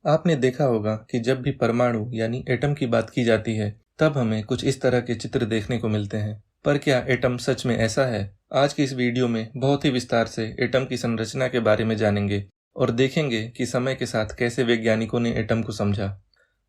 आपने देखा होगा कि जब भी परमाणु यानी एटम की बात की जाती है तब हमें कुछ इस तरह के चित्र देखने को मिलते हैं। पर क्या एटम सच में ऐसा है? आज की इस वीडियो में बहुत ही विस्तार से एटम की संरचना के बारे में जानेंगे और देखेंगे कि समय के साथ कैसे वैज्ञानिकों ने एटम को समझा।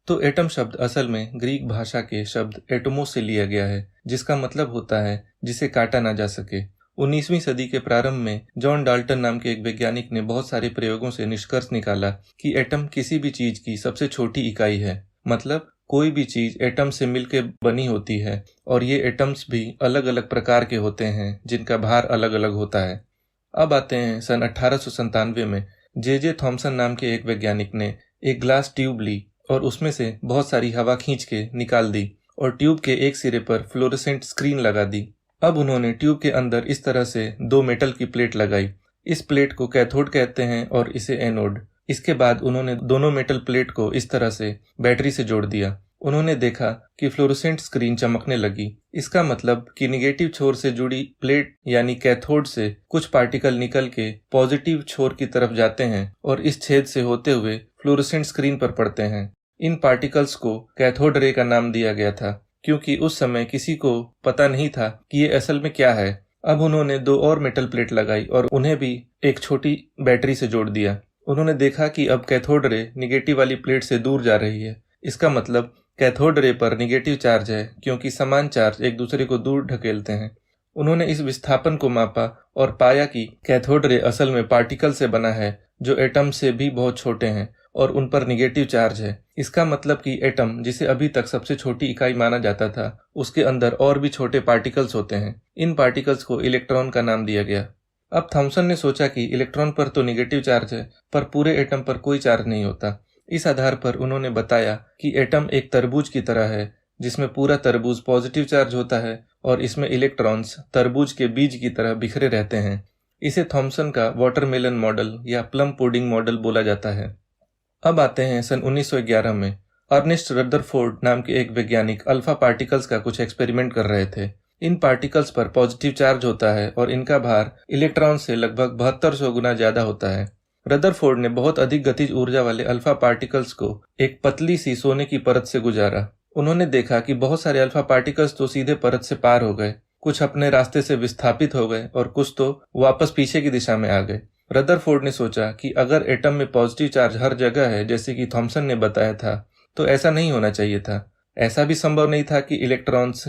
तो एटम शब्द असल में ग्रीक भाषा के शब्द एटोमोस से लिया गया है, जिसका मतलब होता है जिसे काटा ना जा सके। 19वीं सदी के प्रारंभ में जॉन डाल्टन नाम के एक वैज्ञानिक ने बहुत सारे प्रयोगों से निष्कर्ष निकाला कि एटम किसी भी चीज की सबसे छोटी इकाई है। मतलब कोई भी चीज एटम से मिलकर बनी होती है और ये एटम्स भी अलग अलग प्रकार के होते हैं जिनका भार अलग अलग होता है। अब आते हैं सन 1897 में जे थॉमसन नाम के एक वैज्ञानिक ने एक ग्लास ट्यूब ली और उसमें से बहुत सारी हवा खींच के निकाल दी और ट्यूब के एक सिरे पर फ्लोरोसेंट स्क्रीन लगा दी। अब उन्होंने ट्यूब के अंदर इस तरह से दो मेटल की प्लेट लगाई। इस प्लेट को कैथोड कहते हैं और इसे एनोड। इसके बाद उन्होंने दोनों मेटल प्लेट को इस तरह से बैटरी से जोड़ दिया। उन्होंने देखा कि फ्लोरोसेंट स्क्रीन चमकने लगी। इसका मतलब कि निगेटिव छोर से जुड़ी प्लेट यानी कैथोड से कुछ पार्टिकल निकल के पॉजिटिव छोर की तरफ जाते हैं और इस छेद से होते हुए फ्लोरोसेंट स्क्रीन पर पड़ते हैं। इन पार्टिकल्स को कैथोड रे का नाम दिया गया था क्योंकि उस समय किसी को पता नहीं था कि ये असल में क्या है। अब उन्होंने दो और मेटल प्लेट लगाई और उन्हें भी एक छोटी बैटरी से जोड़ दिया। उन्होंने देखा कि अब कैथोड रे निगेटिव वाली प्लेट से दूर जा रही है। इसका मतलब कैथोड रे पर निगेटिव चार्ज है क्योंकि समान चार्ज एक दूसरे को दूर ढकेलते हैं। उन्होंने इस विस्थापन को मापा और पाया कि कैथोड रे असल में पार्टिकल से बना है जो एटम से भी बहुत छोटे हैं और उन पर निगेटिव चार्ज है। इसका मतलब कि एटम, जिसे अभी तक सबसे छोटी इकाई माना जाता था, उसके अंदर और भी छोटे पार्टिकल्स होते हैं। इन पार्टिकल्स को इलेक्ट्रॉन का नाम दिया गया। अब थॉमसन ने सोचा कि इलेक्ट्रॉन पर तो निगेटिव चार्ज है पर पूरे एटम पर कोई चार्ज नहीं होता। इस आधार पर उन्होंने बताया कि एटम एक तरबूज की तरह है जिसमें पूरा तरबूज पॉजिटिव चार्ज होता है और इसमें इलेक्ट्रॉन्स तरबूज के बीज की तरह बिखरे रहते हैं। इसे थॉमसन का वाटरमेलन मॉडल या प्लम पुडिंग मॉडल बोला जाता है। अब आते हैं सन 1911 में। अर्नेस्ट रदरफोर्ड नाम के एक वैज्ञानिक अल्फा पार्टिकल्स का कुछ एक्सपेरिमेंट कर रहे थे। इन पार्टिकल्स पर पॉजिटिव चार्ज होता है और इनका भार इलेक्ट्रॉन से लगभग 7200 गुना ज्यादा होता है। रदरफोर्ड ने बहुत अधिक गतिज ऊर्जा वाले अल्फा पार्टिकल्स को एक पतली सी सोने की परत से गुजारा। उन्होंने देखा कि बहुत सारे अल्फा पार्टिकल्स तो सीधे परत से पार हो गए, कुछ अपने रास्ते से विस्थापित हो गए और कुछ तो वापस पीछे की दिशा में आ गए। रदरफोर्ड ने सोचा कि अगर एटम में पॉजिटिव चार्ज हर जगह है जैसे कि थॉमसन ने बताया था, तो ऐसा नहीं होना चाहिए था। ऐसा भी संभव नहीं था कि इलेक्ट्रॉन्स